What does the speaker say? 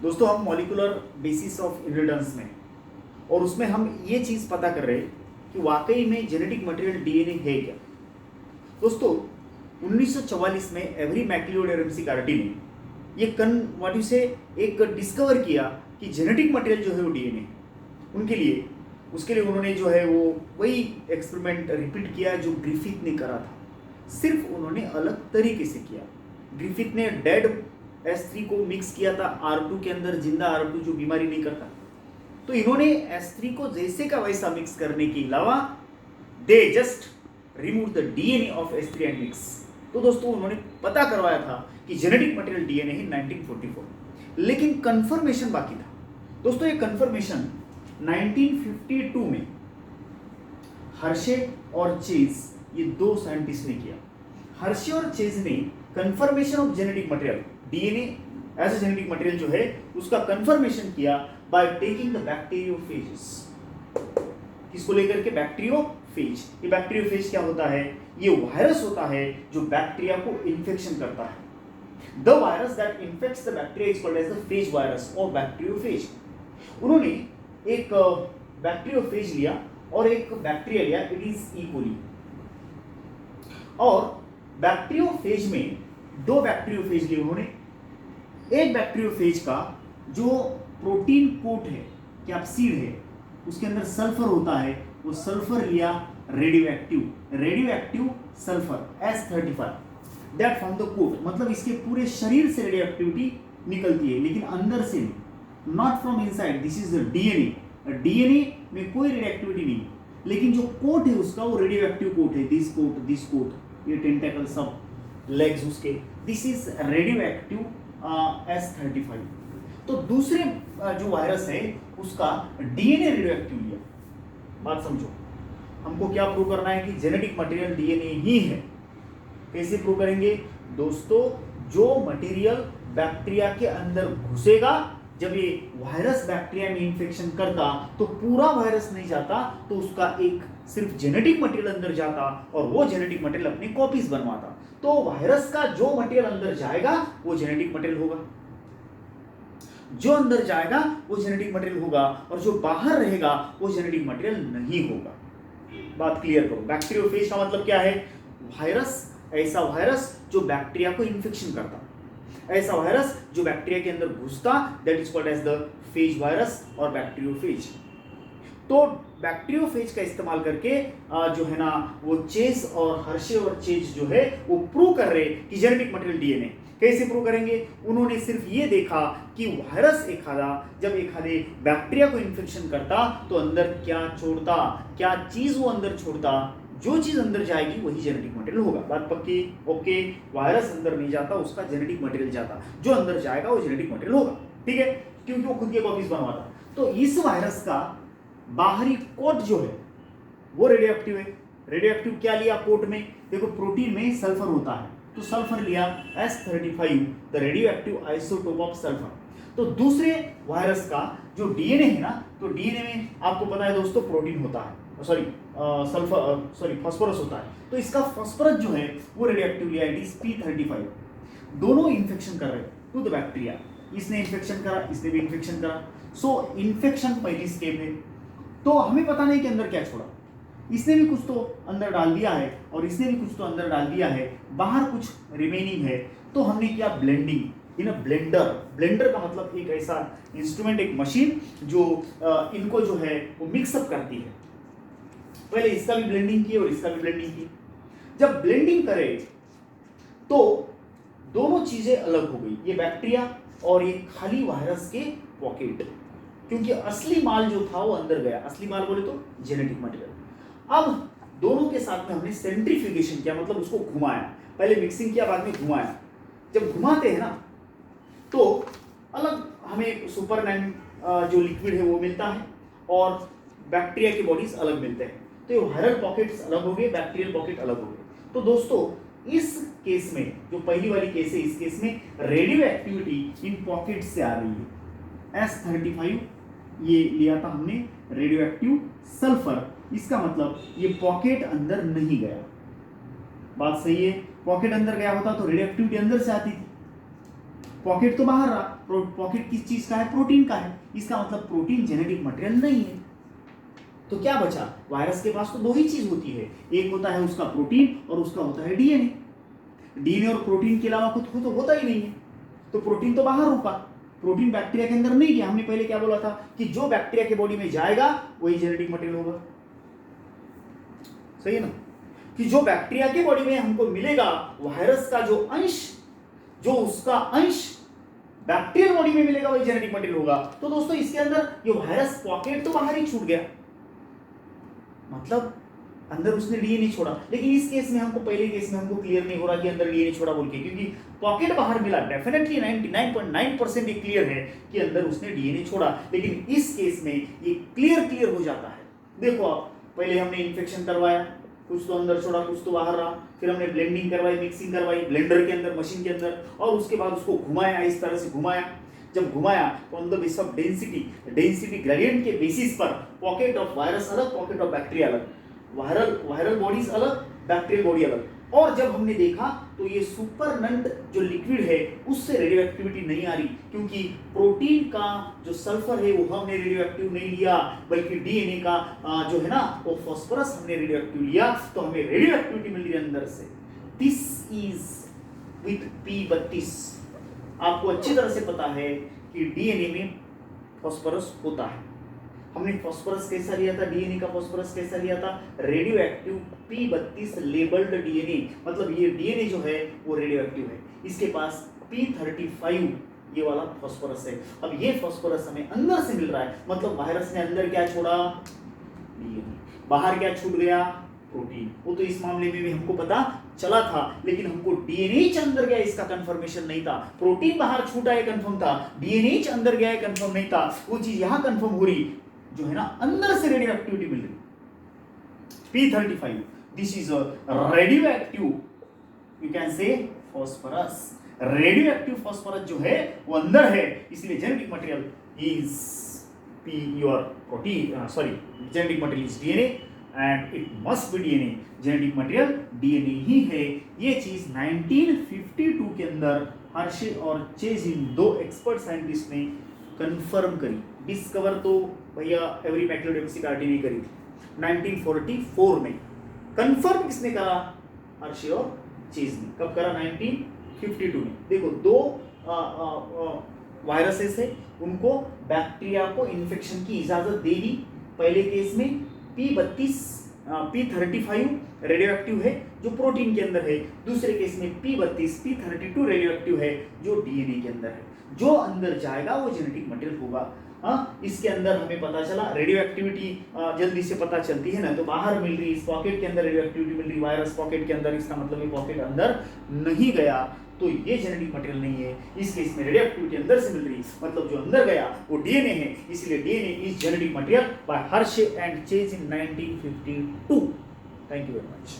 दोस्तों हम molecular basis of inheritance में और उसमें हम ये चीज पता कर रहे हैं कि वाकई में जेनेटिक मटेरियल डीएनए है क्या। दोस्तों 1944 में एवरी मैक्लियोड और एमसी कार्टी ने ये व्हाट यू से एक डिस्कवर किया कि जेनेटिक मटेरियल जो है वो डीएनए है। उनके लिए उसके लिए उन्होंने जो है वो वही एक्सपेरिमेंट रिपीट किया जो ग्रिफिथ ने करा था, सिर्फ उन्होंने अलग तरीके से किया। ग्रिफिथ ने डेड S3 को मिक्स किया था R2 के अंदर, जिंदा R2 जो बीमारी नहीं करता, तो इन्होंने S3 को जैसे का वैसा मिक्स करने के अलावा they just remove the DNA of S3 and mix. तो दोस्तों उन्होंने पता करवाया था कि जेनेटिक मटेरियल डीएनए है 1944, लेकिन कंफर्मेशन बाकी था। दोस्तों ये कंफर्मेशन 1952 में हर्शे और चेज ये दो साइंटिस्ट ने किया। हर्शे और चेज ने confirmation of genetic material DNA as a genetic material जो है उसका कंफर्मेशन किया बाय टेकिंग द बैक्टीरियोफेजेस। किसको लेकर के? बैक्टीरियोफेज। ये बैक्टीरियोफेज क्या होता है? ये वायरस होता है जो बैक्टीरिया को इन्फेक्शन करता है। The virus that infects the bacteria is called as the phage virus और बैक्टीरियोफेज। उन्होंने एक बैक्टीरियोफेज लिया और एक बैक्टीरिया लिया, इट इज इकोली। और बैक्टीरियोफेज में दो बैक्टीरियोफेज लिए उन्होंने। एक बैक्टीरियोफेज का जो प्रोटीन कोट है, कैप्सिड है, उसके अंदर सल्फर होता है, वो सल्फर लिया radioactive sulphur S35 that from the coat. मतलब इसके पूरे शरीर से रेडियोएक्टिविटी निकलती है लेकिन अंदर से नहीं, not from inside. This is the DNA. DNA में कोई रेडियोएक्टिविटी नहीं, लेकिन जो कोट है उसका वो रेडियोएक्टिव कोट है। दिस कोट, ये टेंटेकल सब लेग्स उसके, दिस इज रेडियोएक्टिव S35। तो दूसरे जो वायरस है उसका डीएनए रेडियोएक्टिव लिया। बात समझो, हमको क्या प्रूव करना है कि जेनेटिक मटेरियल डीएनए ही है। कैसे प्रूव करेंगे? दोस्तों जो मटेरियल बैक्टीरिया के अंदर घुसेगा, जब ये वायरस बैक्टीरिया में इंफेक्शन करता तो पूरा वायरस नहीं जाता, तो उसका एक सिर्फ जेनेटिक मटेरियल अंदर जाता और वो जेनेटिक मटेरियल अपनी कॉपीज बनवाता। तो वायरस का जो मटेरियल अंदर जाएगा वो जेनेटिक मटेरियल होगा, जो अंदर जाएगा वो जेनेटिक मटेरियल होगा, और जो बाहर रहेगा वो जेनेटिक मटेरियल नहीं होगा। बात क्लियर करो। बैक्टीरियोफेज का मतलब क्या है? वायरस, ऐसा वायरस जो बैक्टीरिया को इंफेक्शन करता, ऐसा वायरस जो बैक्टीरिया के अंदर घुसता, that is called as the phage virus और बैक्टीरियोफेज। तो बैक्टीरियोफेज का इस्तेमाल करके जो है ना वो चेज और हर्शे और चेज जो है वो प्रूव कर रहे कि जेनेटिक मटेरियल डीएनए। कैसे प्रूव करेंगे? उन्होंने सिर्फ ये देखा कि वायरस जब एखादे बैक्टीरिया को इन्फेक्शन करता तो अंदर क्या छोड़ता, क्या चीज वो अंदर छोड़ता, जो चीज अंदर जाएगी वही जेनेटिक मटेरियल होगा। बात पक्की? ओके। वायरस अंदर नहीं जाता, उसका जेनेटिक मटेरियल जाता, जो अंदर जाएगा वो जेनेटिक मटेरियल होगा। ठीक है, क्योंकि वो खुद की कॉपीज बनवाता। तो इस वायरस का बाहरी कोट जो है वो रेडियोएक्टिव है। रेडियोएक्टिव क्या लिया कोट में? देखो प्रोटीन में सल्फर होता है, तो सल्फर लिया S35, the radioactive isotope of sulphur. तो दूसरे वायरस का जो डीएनए है ना, तो डीएनए में आपको पता है दोस्तों प्रोटीन होता है, फास्फोरस होता है। तो इसका फास्फोरस जो है वो रेडियोएक्टिव लिया, इट इज P35। दोनों इन्फेक्शन कर रहे टू द बैक्टीरिया। इसने इन्फेक्शन करा, इसने भी इन्फेक्शन करा। सो इन्फेक्शन पहली स्टेप है। तो हमें पता नहीं कि अंदर क्या छोड़ा। इसने भी कुछ तो अंदर डाल दिया है और इसने भी कुछ तो अंदर डाल दिया है, बाहर कुछ रिमेनिंग है। तो हमने किया blending in a blender. Blender का मतलब एक ऐसा इंस्ट्रूमेंट, एक मशीन जो इनको जो है वो मिक्सअप करती है। पहले इसका भी ब्लेंडिंग की और इसका भी ब्लेंडिंग की। जब ब्लेंडिंग करे तो दोनों चीजें अलग हो गई, ये बैक्टीरिया और ये खाली वायरस के पॉकेट, क्योंकि असली माल जो था वो अंदर गया। असली माल बोले तो जेनेटिक मटेरियल। अब दोनों के साथ में हमने सेंट्रीफ्यूगेशन किया, मतलब उसको घुमाया। पहले मिक्सिंग किया, बाद में घुमाया। जब घुमाते हैं ना तो अलग हमें सुपरमैन जो लिक्विड है वो मिलता है और बैक्टीरिया की बॉडीज अलग मिलते हैं। तो ये वायरल पॉकेट्स अलग हो गए, बैक्टीरियल पॉकेट अलग हो गए। तो दोस्तों इस केस में जो पहली वाली केस है, इस केस में रेडियो एक्टिविटी इन पॉकेट से आ रही है। S35 ये लिया था हमने रेडियो एक्टिव सल्फर, इसका मतलब ये पॉकेट अंदर नहीं गया। बात सही है? पॉकेट अंदर गया होता तो रेडियो एक्टिविटी अंदर से आती थी, पॉकेट तो बाहर रहा। पॉकेट किस चीज का है? प्रोटीन का है। इसका मतलब प्रोटीन जेनेटिक मटेरियल नहीं है। तो क्या बचा? वायरस के पास तो दो ही चीज होती है, एक होता है उसका प्रोटीन और उसका होता है डीएनए। डीएनए और प्रोटीन के अलावा कुछ तो होता ही नहीं है। तो प्रोटीन तो बाहर रुका, प्रोटीन बैक्टीरिया के अंदर नहीं गया। हमने पहले क्या बोला था कि जो बैक्टीरिया के बॉडी में जाएगा वही जेनेटिक मटेरियल होगा, सही है ना? कि जो बैक्टीरिया के बॉडी में हमको मिलेगा, वायरस का जो अंश, जो उसका अंश बैक्टीरियल बॉडी में मिलेगा वही जेनेटिक मटेरियल होगा। तो दोस्तों इसके अंदर ये वायरस पॉकेट तो बाहर ही छूट गया, मतलब अंदर उसने डीएनए छोड़ा। लेकिन इस केस में हमको, पहले केस में हमको क्लियर नहीं हो रहा कि अंदर डीएनए छोड़ा बोल के, क्योंकि पॉकेट बाहर मिला, डेफिनेटली 99.9% ये क्लियर है कि अंदर उसने डीएनए छोड़ा। लेकिन इस केस में ये क्लियर हो जाता है। देखो आप, पहले हमने इन्फेक्शन करवाया, कुछ तो अंदर छोड़ा, कुछ तो बाहर रहा, फिर हमने ब्लेंडिंग करवाई, मिक्सिंग करवाई ब्लेंडर के अंदर, मशीन के अंदर, और उसके बाद उसको घुमाया, इस तरह से घुमाया। जब घुमाया तो on the basis of density gradient के बेसिस पर पॉकेट ऑफ वायरस अलग, पॉकेट ऑफ बैक्टीरिया अलग, वायरल बॉडीज अलग, बैक्टीरियल बॉडी अलग। और जब हमने देखा तो ये सुपरनेंट जो लिक्विड है उससे रेडियो एक्टिविटी नहीं आ रही, क्योंकि प्रोटीन का जो सल्फर है वो हमने रेडियो एक्टिव नहीं लिया, बल्कि डीएनए का जो है ना वो फास्फोरस हमने रेडियो एक्टिव लिया, तो हमें रेडियो एक्टिविटी मिल रही है अंदर से। This is with P32। आपको अच्छी तरह से पता है कि डीएनए में फास्फोरस होता है। हमने फास्फोरस कैसा लिया था, डीएनए का फास्फोरस कैसा लिया था? Radio active P32 labelled DNA, मतलब ये डीएनए जो है वो रेडियो एक्टिव है। इसके पास P35 ये वाला फास्फोरस है। अब ये फास्फोरस हमें अंदर से मिल रहा है, मतलब वायरस ने अंदर क्या छोड़ा? डीएनए। बाहर क्या छूट गया? प्रोटीन। वो तो इस मामले में भी हमको पता चला था, लेकिन हमको डीएनए अंदर गया इसका कंफर्मेशन नहीं था। प्रोटीन बाहर छूटा है कंफर्म था, डीएनए अंदर गया है कंफर्म नहीं था। वो चीज यहां कंफर्म हो रही जो है ना, अंदर से रेडियो एक्टिविटी मिल रही। P35, this is radioactive, you can say phosphorus. Radioactive phosphorus जो है वो अंदर है, इसलिए genetic material is your protein, genetic material is DNA and it must be DNA. Genetic material DNA ही है। ये चीज 1952 के अंदर हर्शे और चेज, इन दो एक्सपर्ट साइंटिस्ट ने कंफर्म करी। डिस्कवर तो भैया एवरी मैक्लोडेक्सिकार्डी ने करी थी 1944 में। कंफर्म किसने करा? हर्शे और चेज ने। कब करा? 1952 में। देखो दो वायरसेस है, उनको बैक्टीरिया को इन्फेक्शन की इजाजत दे दी। पहले केस में P35 रेडियो एक्टिव है जो प्रोटीन के अंदर है, दूसरे केस में P32 रेडियो एक्टिव है जो डीएनए के अंदर है। जो अंदर जाएगा वो जेनेटिक मटेरियल होगा। इसके अंदर हमें पता चला रेडियो एक्टिविटी जल्दी से पता चलती है ना, तो बाहर मिल रही, इस पॉकेट के अंदर रेडियो एक्टिविटी मिल रही, वायरस पॉकेट के अंदर, इसका मतलब ये पॉकेट अंदर नहीं गया, तो ये जेनेटिक मटेरियल नहीं है। इस केस में रेडियो एक्टिविटी अंदर से मिल रही, मतलब जो अंदर गया वो डीएनए है, इसलिए DNA is genetic material by Hershey and chase in 1952। Thank you very much.